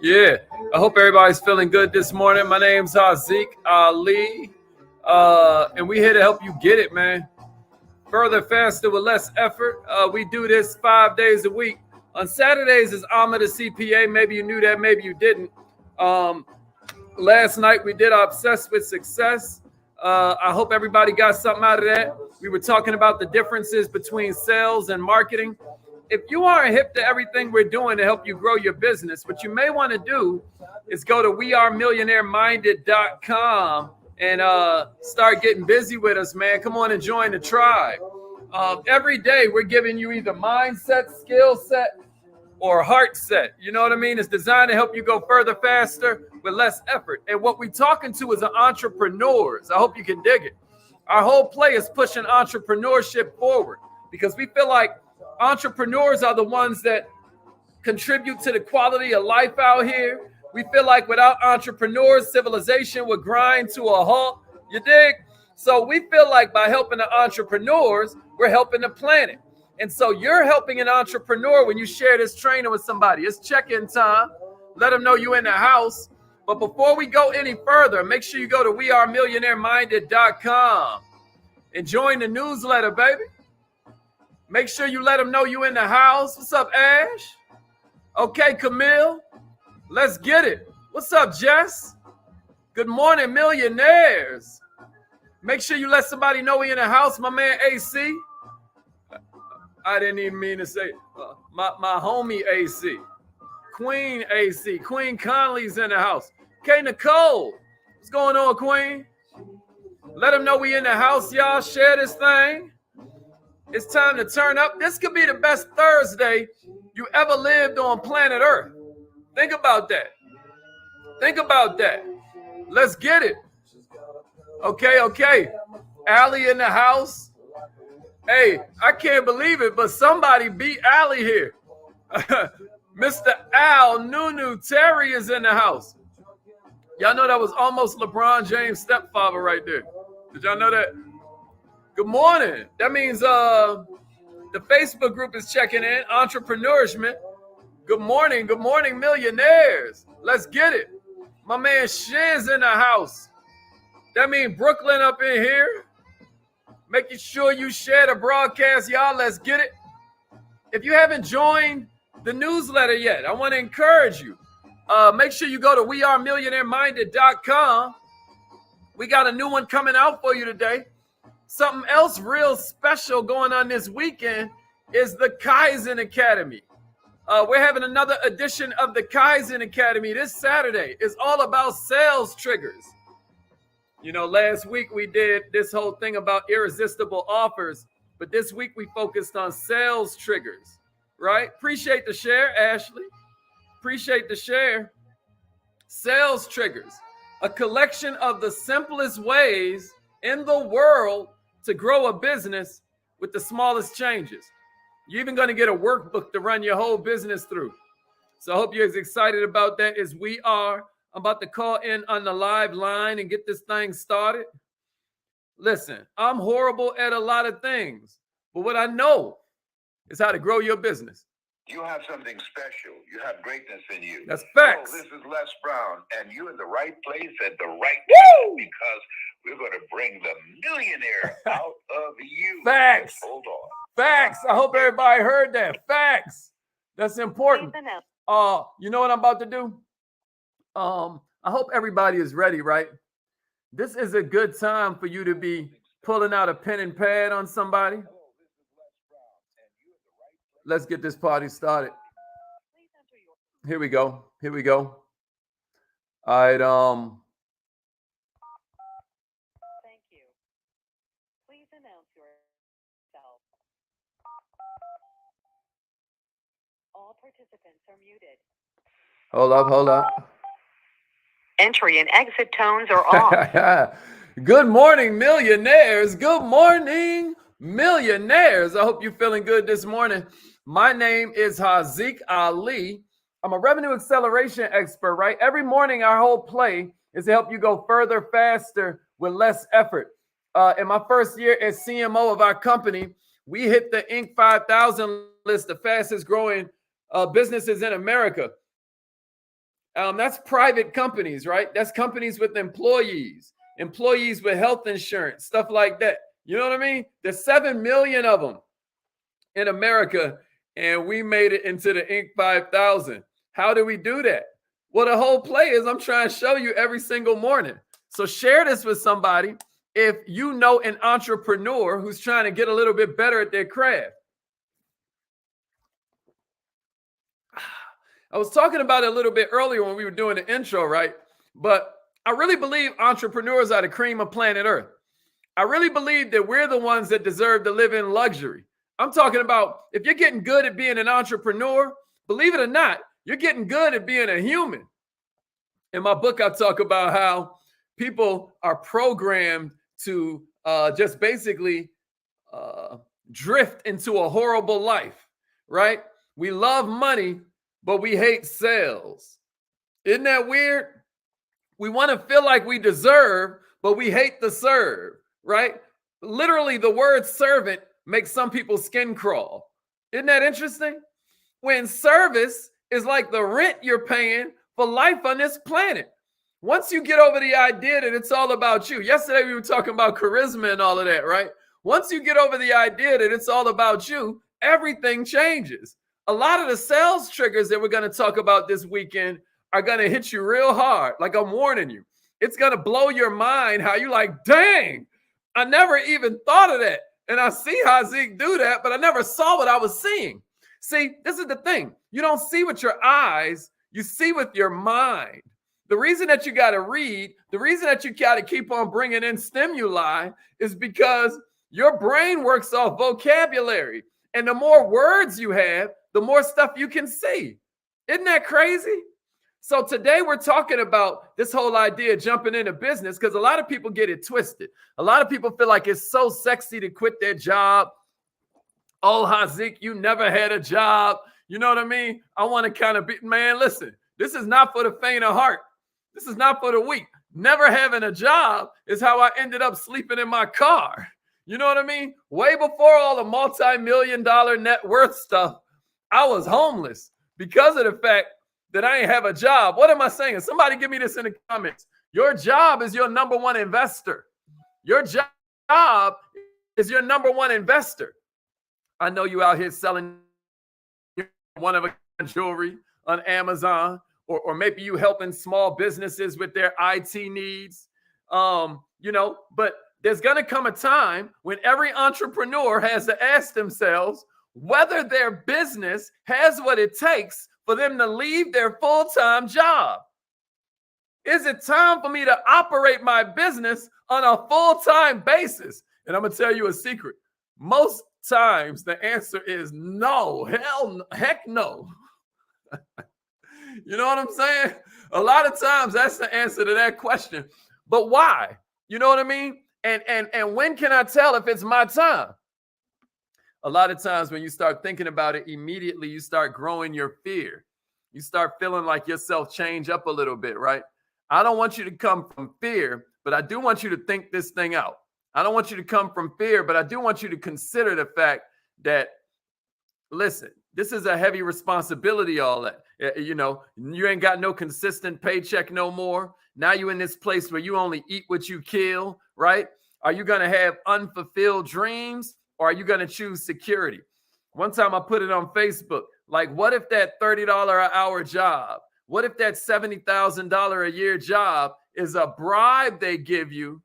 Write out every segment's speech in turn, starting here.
Yeah, I hope everybody's feeling good this morning. My name's Haziq Ali, and we here to help you get it, man. Further, faster, with less effort. We do this 5 days a week. On Saturdays is Alma the CPA. Maybe you knew that, maybe you didn't. Last night we did Obsessed with Success. I hope everybody got something out of that. We were talking about the differences between sales and marketing. If you aren't hip to everything we're doing to help you grow your business, what you may want to do is go to wearemillionaireminded.com and start getting busy with us, man. Come on and join the tribe. Every day we're giving you either mindset, skill set, or heart set. You know what I mean? It's designed to help you go further, faster, with less effort. And what we're talking to is the entrepreneurs. I hope you can dig it. Our whole play is pushing entrepreneurship forward because we feel like entrepreneurs are the ones that contribute to the quality of life out here. We feel like without entrepreneurs, civilization would grind to a halt. You dig? So we feel like by helping the entrepreneurs, we're helping the planet. And so you're helping an entrepreneur when you share this training with somebody. It's check-in time. Let them know you're in the house. But before we go any further, make sure you go to wearemillionaireminded.com and join the newsletter, baby. Make sure you let them know you in the house. What's up, Ash? Okay, Camille. Let's get it. What's up, Jess? Good morning, millionaires. Make sure you let somebody know we in the house. My man, AC. I didn't even mean to say my homie, AC. Queen AC. Queen Conley's in the house. Okay, Nicole. What's going on, Queen? Let them know we in the house, y'all. Share this thing. It's time to turn up. This could be the best Thursday you ever lived on planet Earth. Think about that. Think about that. Let's get it. Okay. Allie in the house. Hey, I can't believe it, but somebody beat Allie here. Mr. Al Nunu Terry is in the house. Y'all know that was almost LeBron James' stepfather right there. Did y'all know that? Good morning. That means the Facebook group is checking in. Entrepreneurship. Good morning, millionaires. Let's get it. My man Shiz in the house. That means Brooklyn up in here. Making sure you share the broadcast, y'all. Let's get it. If you haven't joined the newsletter yet, I want to encourage you. Make sure you go to wearemillionaireminded.com. We got a new one coming out for you today. Something else real special going on this weekend is the Kaizen Academy. We're having another edition of the Kaizen Academy this Saturday. It's all about sales triggers. You know, last week we did this whole thing about irresistible offers, but this week we focused on sales triggers, right? Appreciate the share, Ashley. Appreciate the share. Sales triggers, a collection of the simplest ways in the world to grow a business with the smallest changes. You're even going to get a workbook to run your whole business through. So I hope you're as excited about that as we are. I'm about to call in on the live line and get this thing started. Listen, I'm horrible at a lot of things, but what I know is how to grow your business. You have something special. You have greatness in you. That's facts. This is Les Brown, and you're in the right place at the right time because we're going to bring the millionaire out of you. Facts. Just hold on. Facts. I hope everybody heard that. Facts. That's important. You know what I'm about to do? I hope everybody is ready, right? This is a good time for you to be pulling out a pen and pad on somebody. Let's get this party started. Here we go. All right. Thank you. Please announce yourself. All participants are muted. Hold up. Entry and exit tones are off. Good morning, millionaires. Good morning, millionaires. I hope you're feeling good this morning. My name is Haziq Ali. I'm a revenue acceleration expert, right? Every morning, our whole play is to help you go further, faster, with less effort. In my first year as CMO of our company, we hit the Inc. 5000 list, the fastest growing businesses in America. That's private companies, right? That's companies with employees with health insurance, stuff like that. You know what I mean? There's 7 million of them in America, and we made it into the Inc. 5000. How do we do that? Well, the whole play is I'm trying to show you every single morning. So share this with somebody if you know an entrepreneur who's trying to get a little bit better at their craft. I was talking about it a little bit earlier when we were doing the intro, right? But I really believe entrepreneurs are the cream of planet Earth. I really believe that we're the ones that deserve to live in luxury. I'm talking about if you're getting good at being an entrepreneur, believe it or not, you're getting good at being a human. In my book, I talk about how people are programmed to just basically drift into a horrible life, right? We love money, but we hate sales. Isn't that weird? We want to feel like we deserve, but we hate to serve, right? Literally, the word servant makes some people's skin crawl. Isn't that interesting? When service is like the rent you're paying for life on this planet. Once you get over the idea that it's all about you. Yesterday, we were talking about charisma and all of that, right? Once you get over the idea that it's all about you, everything changes. A lot of the sales triggers that we're going to talk about this weekend are going to hit you real hard. Like I'm warning you. It's going to blow your mind how you like, dang, I never even thought of that. And I see Haziq do that, but I never saw what I was seeing. See, this is the thing. You don't see with your eyes, you see with your mind. The reason that you got to read, the reason that you got to keep on bringing in stimuli is because your brain works off vocabulary. And the more words you have, the more stuff you can see. Isn't that crazy? So today we're talking about this whole idea of jumping into business because a lot of people get it twisted. A lot of people feel like it's so sexy to quit their job. Oh, Haziq, you never had a job. You know what I mean? I want to kind of be, man, listen, this is not for the faint of heart. This is not for the weak. Never having a job is how I ended up sleeping in my car. You know what I mean? Way before all the multi-million-dollar net worth stuff, I was homeless because of the fact that I ain't have a job. What am I saying? Somebody give me this in the comments. Your job is your number one investor. Your job is your number one investor. I know you out here selling one of a jewelry on Amazon, or maybe you helping small businesses with their IT needs. But there's going to come a time when every entrepreneur has to ask themselves whether their business has what it takes for them to leave their full-time job. Is it time for me to operate my business on a full-time basis? And I'm going to tell you a secret. Most times the answer is no. Heck no. You know what I'm saying? A lot of times that's the answer to that question. But why? You know what I mean? And when can I tell if it's my time? A lot of times when you start thinking about it, immediately you start growing your fear. You start feeling like yourself change up a little bit, right? I don't want you to come from fear, but I do want you to think this thing out. I don't want you to come from fear, but I do want you to consider the fact that, listen, this is a heavy responsibility, all that. You ain't got no consistent paycheck no more. Now you're in this place where you only eat what you kill, right? Are you going to have unfulfilled dreams, or are you going to choose security? One time I put it on Facebook, like, what if that $30 an hour job, what if that $70,000 a year job is a bribe they give you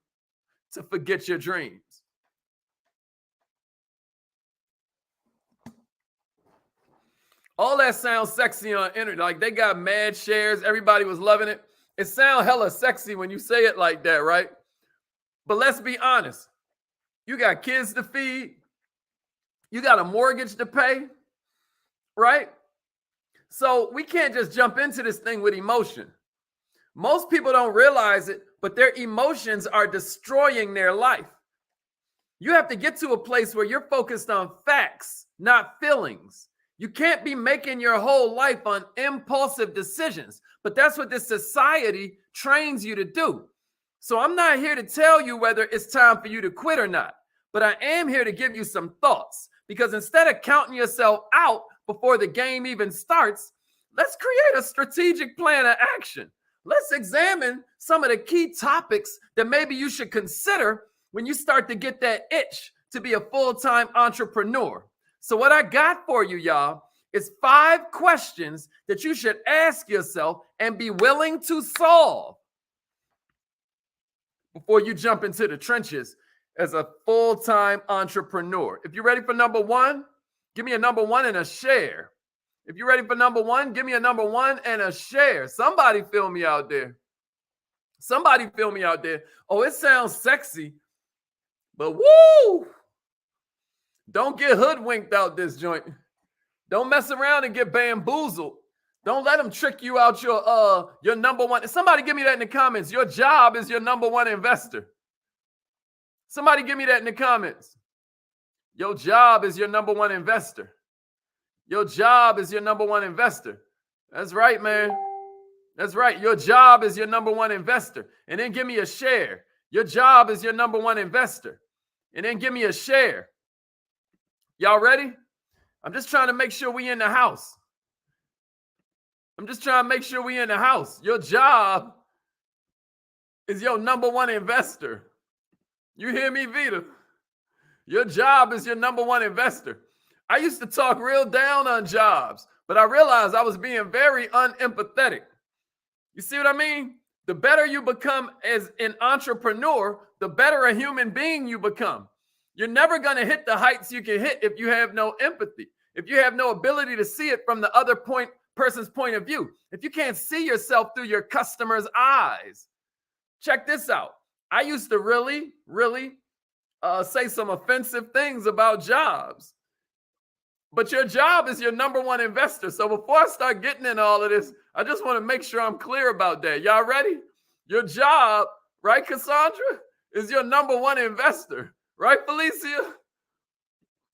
to forget your dreams? All that sounds sexy on internet. Like they got mad shares. Everybody was loving it. It sounds hella sexy when you say it like that, right? But let's be honest. You got kids to feed. You got a mortgage to pay, right? So we can't just jump into this thing with emotion. Most people don't realize it, but their emotions are destroying their life. You have to get to a place where you're focused on facts, not feelings. You can't be making your whole life on impulsive decisions, but that's what this society trains you to do. So I'm not here to tell you whether it's time for you to quit or not, but I am here to give you some thoughts, because instead of counting yourself out before the game even starts, let's create a strategic plan of action. Let's examine some of the key topics that maybe you should consider when you start to get that itch to be a full-time entrepreneur. So what I got for you, y'all, is 5 questions that you should ask yourself and be willing to solve before you jump into the trenches as a full-time entrepreneur. If you're ready for number 1, give me a number 1 and a share. If you're ready for number 1, give me a number 1 and a share. Somebody feel me out there. Somebody feel me out there. Oh, it sounds sexy, but woo! Don't get hoodwinked out this joint. Don't mess around and get bamboozled. Don't let them trick you out your number 1. Somebody give me that in the comments. Your job is your number 1 investor. Somebody give me that in the comments. Your job is your number 1 investor. Your job is your number 1 investor. That's right, man. That's right. Your job is your number 1 investor. And then give me a share. Your job is your number 1 investor. And then give me a share. Y'all ready? I'm just trying to make sure we in the house. I'm just trying to make sure we in the house. Your job is your number 1 investor. You hear me, Vita? Your job is your number 1 investor. I used to talk real down on jobs, but I realized I was being very unempathetic. You see what I mean? The better you become as an entrepreneur, the better a human being you become. You're never going to hit the heights you can hit if you have no empathy, if you have no ability to see it from the other person's point of view, if you can't see yourself through your customer's eyes. Check this out. I used to really say some offensive things about jobs. But your job is your number 1 investor. So before I start getting into all of this, I just want to make sure I'm clear about that. Y'all ready? Your job, right, Cassandra, is your number 1 investor. Right, Felicia?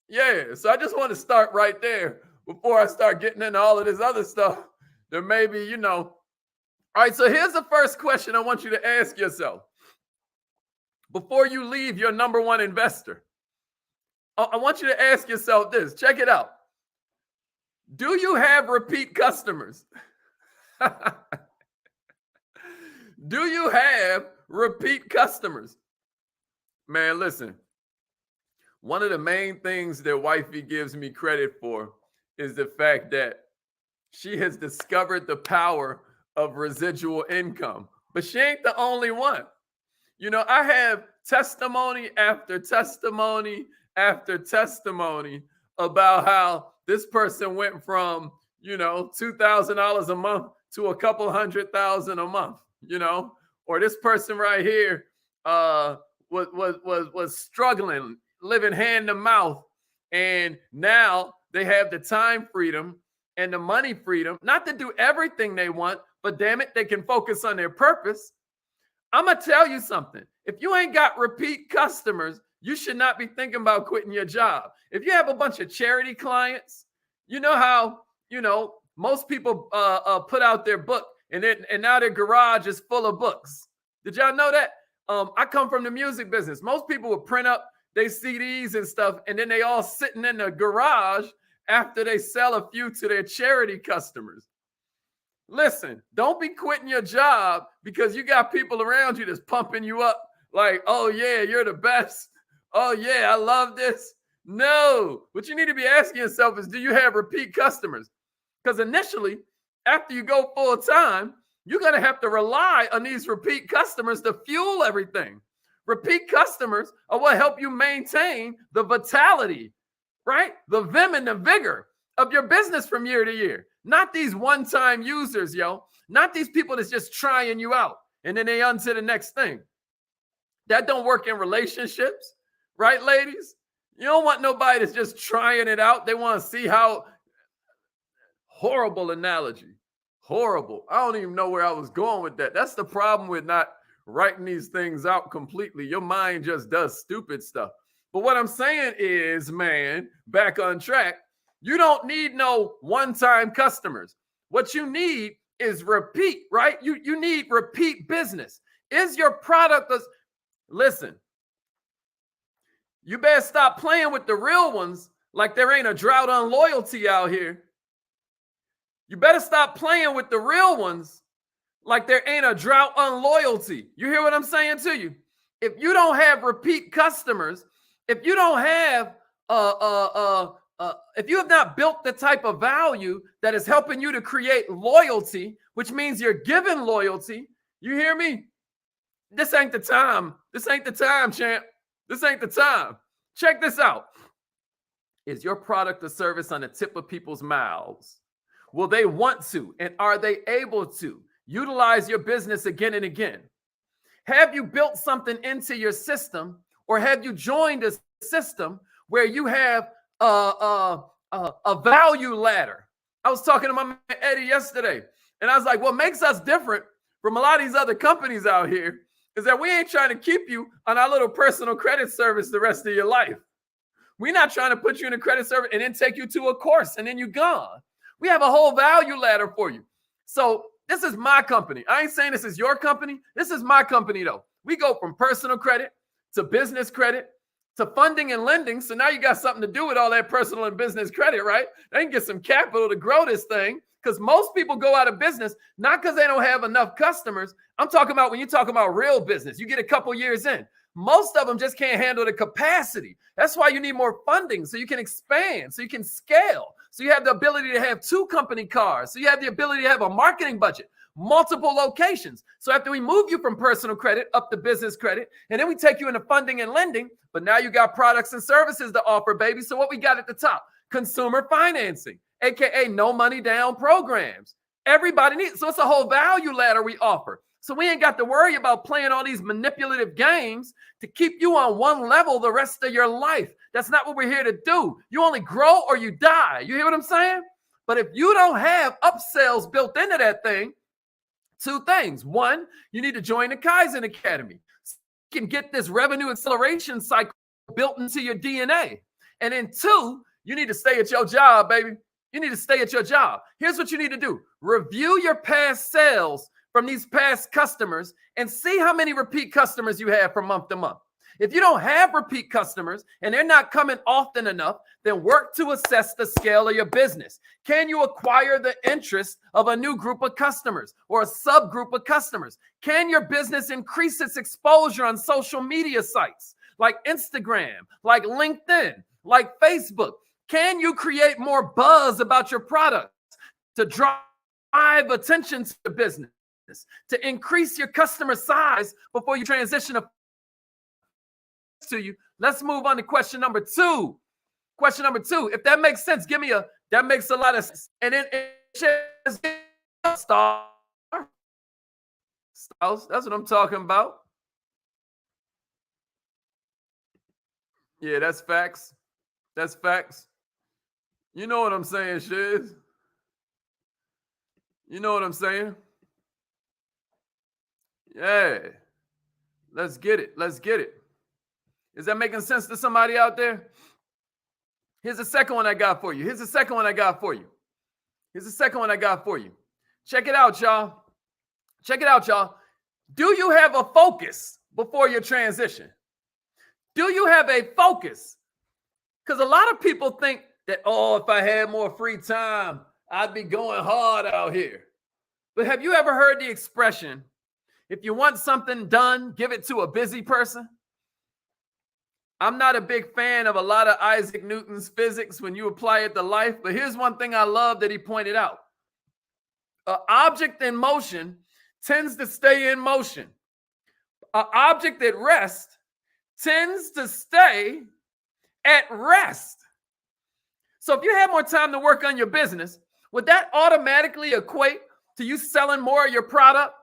Yeah, so I just want to start right there before I start getting into all of this other stuff. There may be, you know. All right, so here's the first question I want you to ask yourself before you leave your number 1 investor. I want you to ask yourself this. Check it out. Do you have repeat customers? Do you have repeat customers? Man, listen. One of the main things that wifey gives me credit for is the fact that she has discovered the power of residual income. But she ain't the only one. You know, I have testimony after testimony after testimony about how this person went from, you know, $2,000 a month to a couple $100,000 a month, you know, or this person right here was struggling, living hand to mouth, and now they have the time freedom and the money freedom, not to do everything they want, but damn it, they can focus on their purpose. I'm gonna tell you something. If you ain't got repeat customers, you should not be thinking about quitting your job. If you have a bunch of charity clients, you know how, you know, most people put out their book and now their garage is full of books. Did y'all know that? I come from the music business. Most people would print up their CDs and stuff, and then they all sitting in the garage after they sell a few to their charity customers. Listen, don't be quitting your job because you got people around you that's pumping you up like, oh yeah, you're the best. Oh yeah, I love this. No, what you need to be asking yourself is, do you have repeat customers? Because initially, after you go full time, you're going to have to rely on these repeat customers to fuel everything. Repeat customers are what help you maintain the vitality, right? The vim and the vigor of your business from year to year. Not these one-time users, yo. Not these people that's just trying you out and then they on to the next thing. That don't work in relationships, right, ladies? You don't want nobody that's just trying it out. They want to see how. Horrible analogy. Horrible. I don't even know where I was going with that. That's the problem with not writing these things out completely. Your mind just does stupid stuff. But what I'm saying is, man, back on track, you don't need no one-time customers. What you need is repeat, right? You need repeat business. Is your product, listen, you better stop playing with the real ones like there ain't a drought on loyalty out here. You better stop playing with the real ones like there ain't a drought on loyalty. You hear what I'm saying to you? If you don't have repeat customers, if you don't have if you have not built the type of value that is helping you to create loyalty, which means you're giving loyalty, you hear me? This ain't the time. This ain't the time, champ. This ain't the time. Check this out. Is your product or service on the tip of people's mouths? Will they want to, and are they able to utilize your business again and again? Have you built something into your system, or have you joined a system where you have a value ladder? I was talking to my man Eddie yesterday, and I was like, what makes us different from a lot of these other companies out here is that we ain't trying to keep you on our little personal credit service the rest of your life. We're not trying to put you in a credit service and then take you to a course and then you're gone. We have a whole value ladder for you. So this is my company. I ain't saying this is your company. This is my company though. We go from personal credit to business credit to funding and lending. So now you got something to do with all that personal and business credit, right? They can get some capital to grow this thing, because most people go out of business not because they don't have enough customers. I'm talking about when you talk about real business, you get a couple years in. Most of them just can't handle the capacity. That's why you need more funding so you can expand, so you can scale, so you have the ability to have 2 company cars, so you have the ability to have a marketing budget, multiple locations. So after we move you from personal credit up to business credit, and then we take you into funding and lending, but now you got products and services to offer, baby. So what we got at the top? Consumer financing, aka no money down programs. Everybody needs, so it's a whole value ladder we offer. So we ain't got to worry about playing all these manipulative games to keep you on one level the rest of your life. That's not what we're here to do. You only grow or you die. You hear what I'm saying? But if you don't have upsells built into that thing, 2 things. 1, you need to join the Kaizen Academy. So you can get this revenue acceleration cycle built into your DNA. And then 2, you need to stay at your job, baby. You need to stay at your job. Here's what you need to do. Review your past sales from these past customers and see how many repeat customers you have from month to month. If you don't have repeat customers and they're not coming often enough, then work to assess the scale of your business. Can you acquire the interest of a new group of customers or a subgroup of customers? Can your business increase its exposure on social media sites like Instagram, like LinkedIn, like Facebook? Can you create more buzz about your products to drive attention to the business, to increase your customer size before you transition to you? Let's move on to question number 2. Question number 2. If that makes sense, give me a, that makes a lot of sense. And then stars. That's what I'm talking about. Yeah, that's facts. That's facts. You know what I'm saying, Shiz. You know what I'm saying? Yeah. Let's get it. Let's get it. Is that making sense to somebody out there? Here's the second one I got for you. Here's the second one I got for you. Here's the second one I got for you. Check it out, y'all. Check it out, y'all. Do you have a focus before your transition? Do you have a focus? Because a lot of people think that, oh, if I had more free time, I'd be going hard out here. But have you ever heard the expression, if you want something done, give it to a busy person? I'm not a big fan of a lot of Isaac Newton's physics when you apply it to life, but here's one thing I love that he pointed out. An object in motion tends to stay in motion. An object at rest tends to stay at rest. So if you have more time to work on your business, would that automatically equate to you selling more of your product?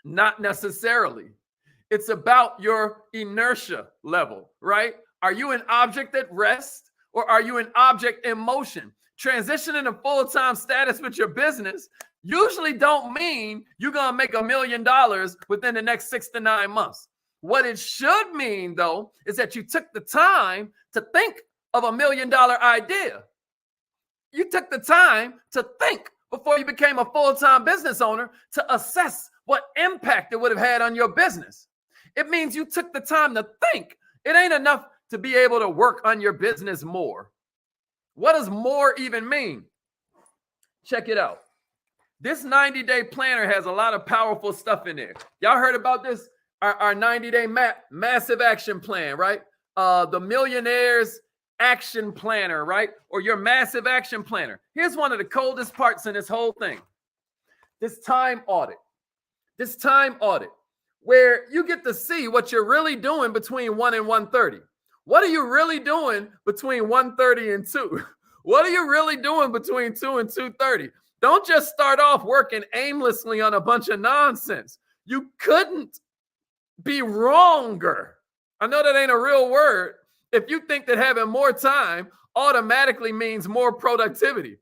Not necessarily. It's about your inertia level, right? Are you an object at rest or are you an object in motion? Transitioning to full-time status with your business usually don't mean you're going to make $1 million within the next 6 to 9 months. What it should mean, though, is that you took the time to think of $1 million idea. You took the time to think before you became a full-time business owner to assess what impact it would have had on your business. It means you took the time to think. It ain't enough to be able to work on your business more. What does more even mean? Check it out. This 90-day planner has a lot of powerful stuff in there. Y'all heard about this? Our 90-day massive action plan, right? The millionaire's action planner, right? Or your massive action planner. Here's one of the coldest parts in this whole thing. This time audit. This time audit, where you get to see what you're really doing between 1 and 1:30. What are you really doing between 1:30 and 2? What are you really doing between 2 and 2:30? Don't just start off working aimlessly on a bunch of nonsense. You couldn't be wronger. I know that ain't a real word. If you think that having more time automatically means more productivity,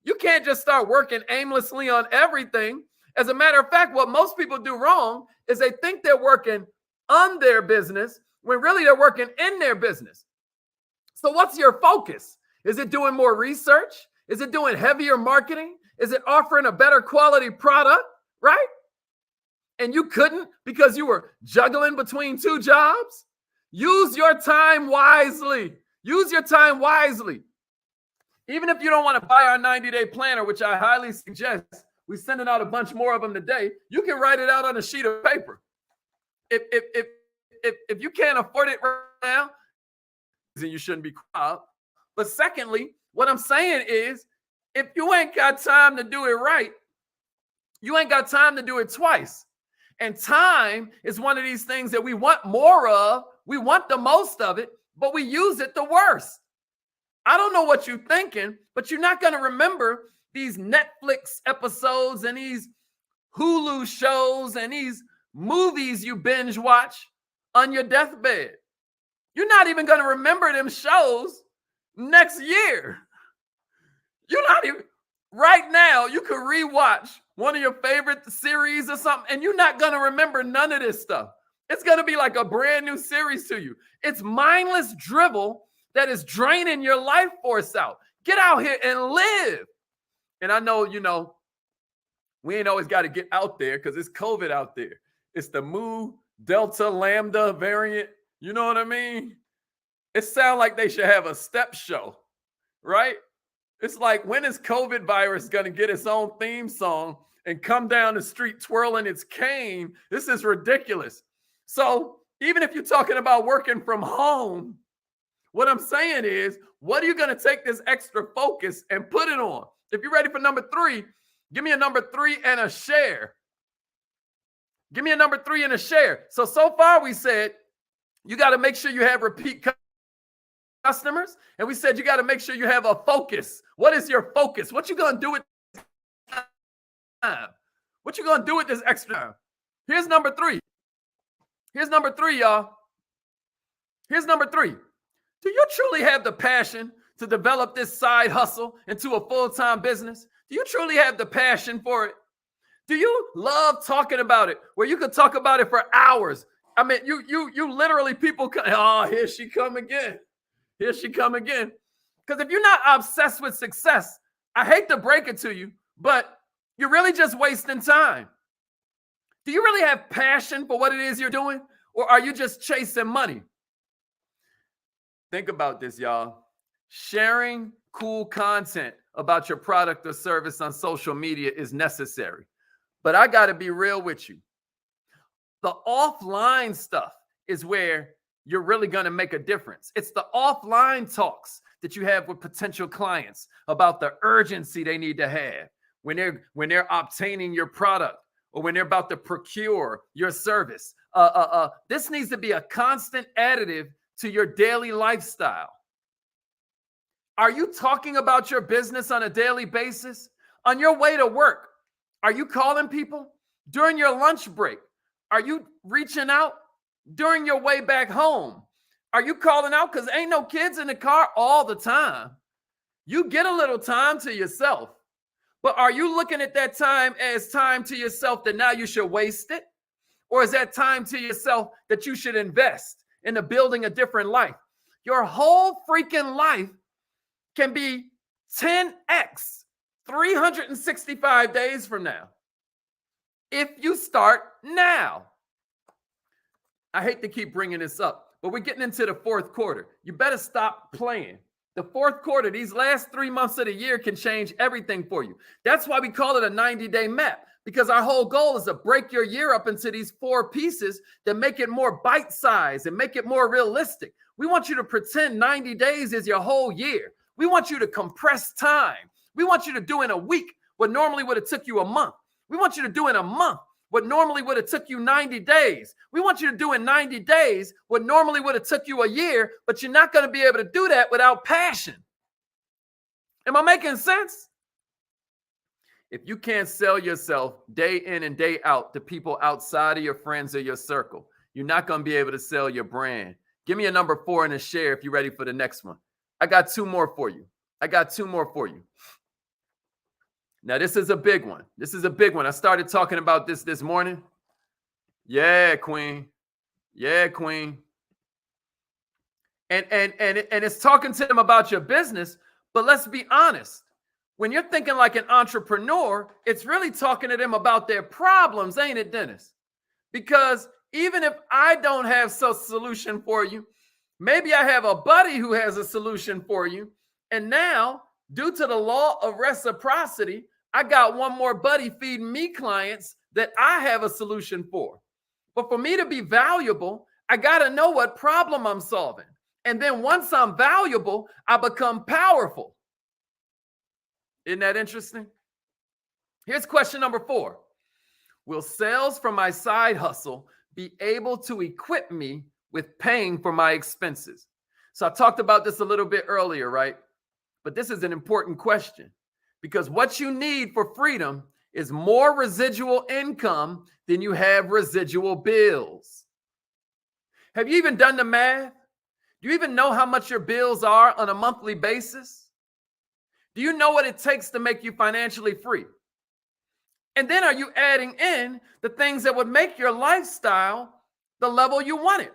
you can't just start working aimlessly on everything. As a matter of fact, what most people do wrong is they think they're working on their business when really they're working in their business. So what's your focus? Is it doing more research? Is it doing heavier marketing? Is it offering a better quality product, right? And you couldn't because you were juggling between 2 jobs? Use your time wisely. Use your time wisely. Even if you don't want to buy our 90-day planner, which I highly suggest, we're sending out a bunch more of them today. You can write it out on a sheet of paper. If you can't afford it right now, then you shouldn't be quiet. But secondly, what I'm saying is, if you ain't got time to do it right, you ain't got time to do it twice. And time is one of these things that we want more of. We want the most of it, but we use it the worst. I don't know what you're thinking, but you're not going to remember these Netflix episodes and these Hulu shows and these movies you binge watch on your deathbed. You're not even going to remember them shows next year. You're not even, right now, you could rewatch one of your favorite series or something, and you're not going to remember none of this stuff. It's going to be like a brand new series to you. It's mindless drivel that is draining your life force out. Get out here and live. And I know, we ain't always got to get out there because it's COVID out there. It's the Mu Delta Lambda variant. You know what I mean? It sounds like they should have a step show, right? It's like, when is COVID virus going to get its own theme song and come down the street twirling its cane? This is ridiculous. So even if you're talking about working from home, what I'm saying is, what are you going to take this extra focus and put it on? If you're ready for number 3, give me a number 3 and a share. Give me a number 3 and a share. So far we said you got to make sure you have repeat customers. And we said you got to make sure you have a focus. What is your focus? What you going to do with time? What you going to do with this extra time? Here's number 3. Here's number 3, y'all. Here's number 3. Do you truly have the passion to develop this side hustle into a full-time business? Do you truly have the passion for it? Do you love talking about it, where you could talk about it for hours? I mean, you literally, people, oh, here she come again. Here she come again. Because if you're not obsessed with success, I hate to break it to you, but you're really just wasting time. Do you really have passion for what it is you're doing? Or are you just chasing money? Think about this, y'all. Sharing cool content about your product or service on social media is necessary. But I got to be real with you. The offline stuff is where you're really going to make a difference. It's the offline talks that you have with potential clients about the urgency they need to have when they're obtaining your product or when they're about to procure your service. This needs to be a constant additive to your daily lifestyle. Are you talking about your business on a daily basis? On your way to work, are you calling people? During your lunch break, are you reaching out? During your way back home, are you calling out? Because ain't no kids in the car all the time. You get a little time to yourself. But are you looking at that time as time to yourself that now you should waste it? Or is that time to yourself that you should invest into building a different life? Your whole freaking life can be 10x 365 days from now if you start now. I hate to keep bringing this up, but we're getting into the fourth quarter. You better stop playing. The fourth quarter, these last 3 months of the year can change everything for you. That's why we call it a 90-day map, because our whole goal is to break your year up into these 4 pieces that make it more bite-sized and make it more realistic. We want you to pretend 90 days is your whole year. We want you to compress time. We want you to do in a week what normally would have took you a month. We want you to do in a month what normally would have took you 90 days. We want you to do in 90 days what normally would have took you a year, but you're not going to be able to do that without passion. Am I making sense? If you can't sell yourself day in and day out to people outside of your friends or your circle, you're not going to be able to sell your brand. Give me a number 4 and a share if you're ready for the next one. I got 2 more for you. Now, this is a big one. I started talking about this morning. Yeah, Queen. And it's talking to them about your business. But let's be honest. When you're thinking like an entrepreneur, it's really talking to them about their problems, ain't it, Dennis? Because even if I don't have a solution for you, maybe I have a buddy who has a solution for you. And now, due to the law of reciprocity, I got one more buddy feeding me clients that I have a solution for. But for me to be valuable, I got to know what problem I'm solving. And then once I'm valuable, I become powerful. Isn't that interesting? Here's question number 4. Will sales from my side hustle be able to equip me with paying for my expenses? So I talked about this a little bit earlier, right? But this is an important question, because what you need for freedom is more residual income than you have residual bills. Have you even done the math? Do you even know how much your bills are on a monthly basis? Do you know what it takes to make you financially free? And then are you adding in the things that would make your lifestyle the level you want it?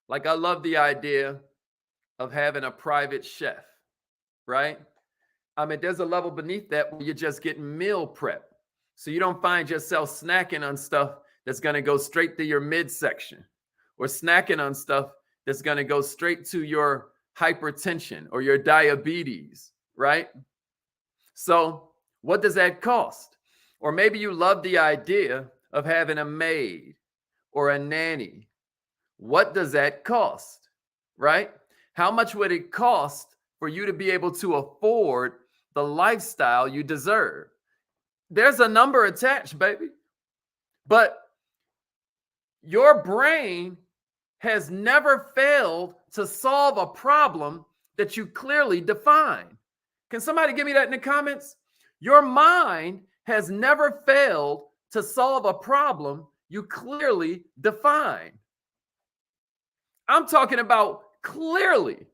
Like, I love the idea of having a private chef, right? I mean, there's a level beneath that where you're just getting meal prep. So you don't find yourself snacking on stuff that's going to go straight to your midsection, or snacking on stuff that's going to go straight to your hypertension or your diabetes, right? So what does that cost? Or maybe you love the idea of having a maid or a nanny. What does that cost, right? How much would it cost for you to be able to afford the lifestyle you deserve? There's a number attached, baby. But your brain has never failed to solve a problem that you clearly define. Can somebody give me that in the comments? Your mind has never failed to solve a problem you clearly define. I'm talking about clearly.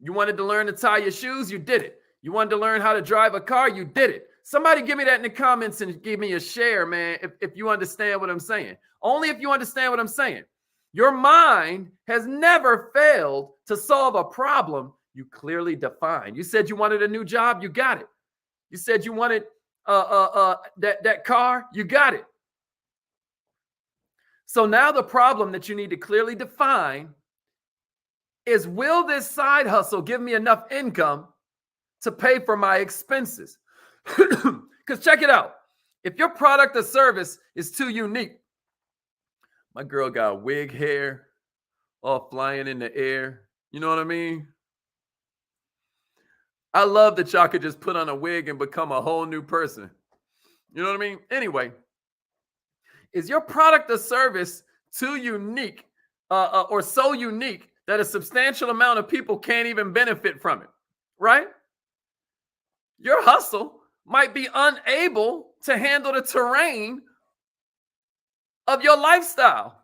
You wanted to learn to tie your shoes? You did it. You wanted to learn how to drive a car? You did it. Somebody give me that in the comments and give me a share, man, if you understand what I'm saying. Only if you understand what I'm saying. Your mind has never failed to solve a problem you clearly define. You said you wanted a new job? You got it. You said you wanted that car? You got it. So now the problem that you need to clearly define is, will this side hustle give me enough income to pay for my expenses? Because check it out. If your product or service is too unique, my girl got wig hair all flying in the air. You know what I mean? I love that y'all could just put on a wig and become a whole new person. You know what I mean? Anyway, is your product or service too unique or so unique that a substantial amount of people can't even benefit from it, right? Your hustle might be unable to handle the terrain of your lifestyle.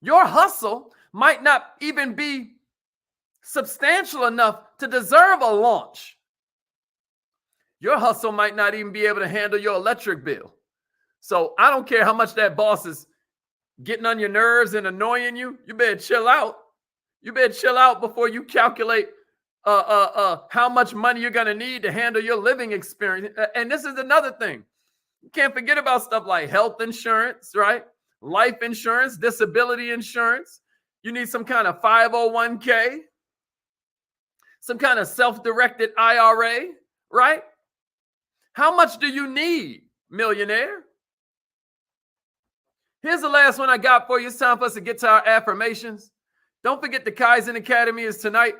Your hustle might not even be substantial enough to deserve a launch. Your hustle might not even be able to handle your electric bill. So I don't care how much that boss is getting on your nerves and annoying you. You better chill out. You better chill out before you calculate how much money you're going to need to handle your living experience. And this is another thing. You can't forget about stuff like health insurance, right? Life insurance, disability insurance. You need some kind of 501k. some kind of self-directed IRA, right? How much do you need, millionaire? Here's the last one I got for you. It's time for us to get to our affirmations. Don't forget the Kaizen Academy is tonight.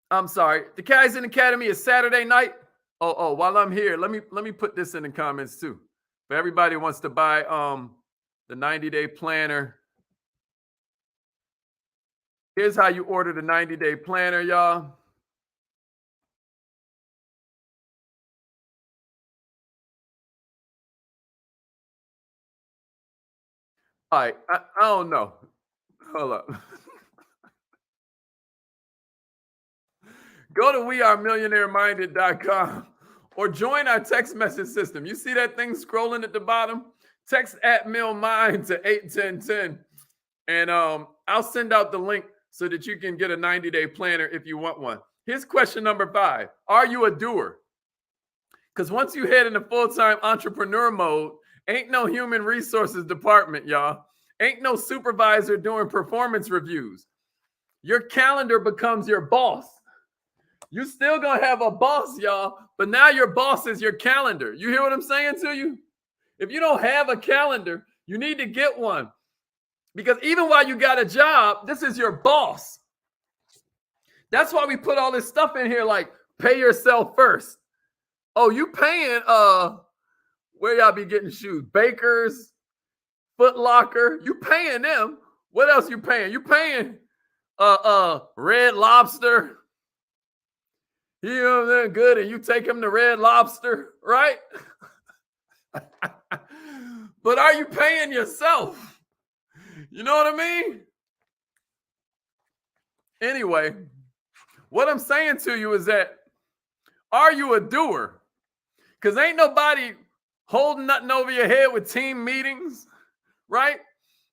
I'm sorry. The Kaizen Academy is Saturday night. Oh, while I'm here, let me put this in the comments too. For everybody who wants to buy the 90-day planner. Here's how you order the 90-day planner, y'all. All right, I don't know. Hold up. Go to wearemillionaireminded.com or join our text message system. You see that thing scrolling at the bottom? Text @millmind to 81010, and I'll send out the link so that you can get a 90-day planner if you want one. Here's question number 5. Are you a doer? Because once you head into full-time entrepreneur mode, ain't no human resources department, y'all. Ain't no supervisor doing performance reviews. Your calendar becomes your boss. You still gonna have a boss, y'all, but now your boss is your calendar. You hear what I'm saying to you? If you don't have a calendar, you need to get one. Because even while you got a job, this is your boss. That's why we put all this stuff in here like pay yourself first. Oh, you paying where y'all be getting shoes? Bakers, Foot Locker. You paying them. What else you paying? You paying Red Lobster. You know they're good, and you take him to Red Lobster, right? But are you paying yourself? You know what I mean? Anyway, what I'm saying to you is that, are you a doer? Because ain't nobody holding nothing over your head with team meetings, right?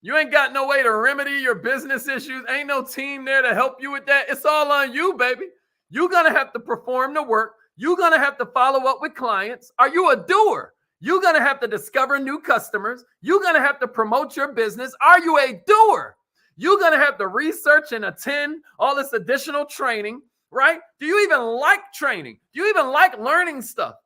You ain't got no way to remedy your business issues. Ain't no team there to help you with that. It's all on you, baby. You're going to have to perform the work. You're going to have to follow up with clients. Are you a doer? You're going to have to discover new customers. You're going to have to promote your business. Are you a doer? You're going to have to research and attend all this additional training, right? Do you even like training? Do you even like learning stuff?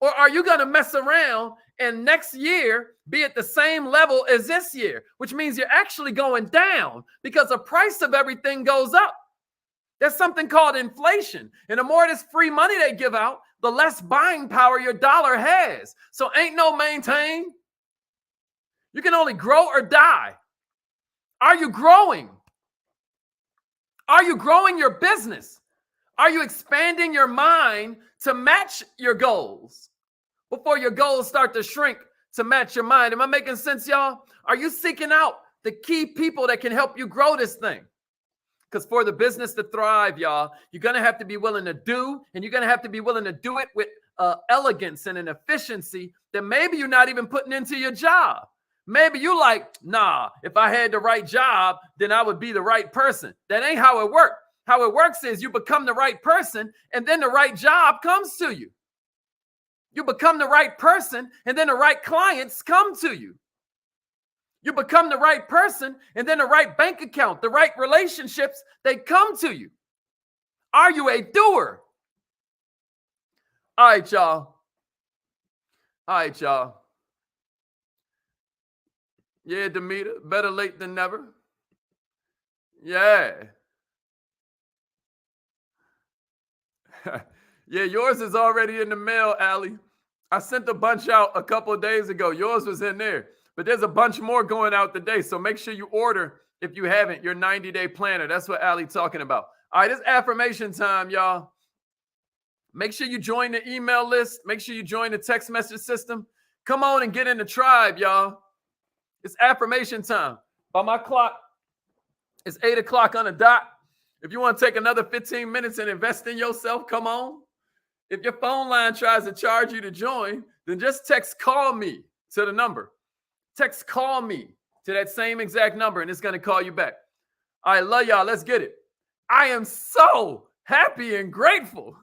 Or are you going to mess around and next year be at the same level as this year, which means you're actually going down because the price of everything goes up? There's something called inflation. And the more this free money they give out, the less buying power your dollar has. So ain't no maintain. You can only grow or die. Are you growing? Are you growing your business? Are you expanding your mind to match your goals before your goals start to shrink to match your mind? Am I making sense, y'all? Are you seeking out the key people that can help you grow this thing? Because for the business to thrive, y'all, you're going to have to be willing to do, and you're going to have to be willing to do it with elegance and an efficiency that maybe you're not even putting into your job. Maybe you like, nah, if I had the right job, then I would be the right person. That ain't how it works. How it works is you become the right person, and then the right job comes to you. You become the right person, and then the right clients come to you. You become the right person, and then the right bank account, the right relationships, they come to you. Are you a doer? All right, y'all. All right, y'all. Yeah, Demeter, better late than never. Yeah. Yeah, yours is already in the mail, Allie. I sent a bunch out a couple of days ago. Yours was in there. But there's a bunch more going out today. So make sure you order, if you haven't, your 90-day planner. That's what Allie's talking about. All right, it's affirmation time, y'all. Make sure you join the email list. Make sure you join the text message system. Come on and get in the tribe, y'all. It's affirmation time. By my clock, it's 8 o'clock on the dot. If you want to take another 15 minutes and invest in yourself, come on. If your phone line tries to charge you to join, then just text call me to the number. Text call me to that same exact number, and it's going to call you back. All right, love y'all. Let's get it. I am so happy and grateful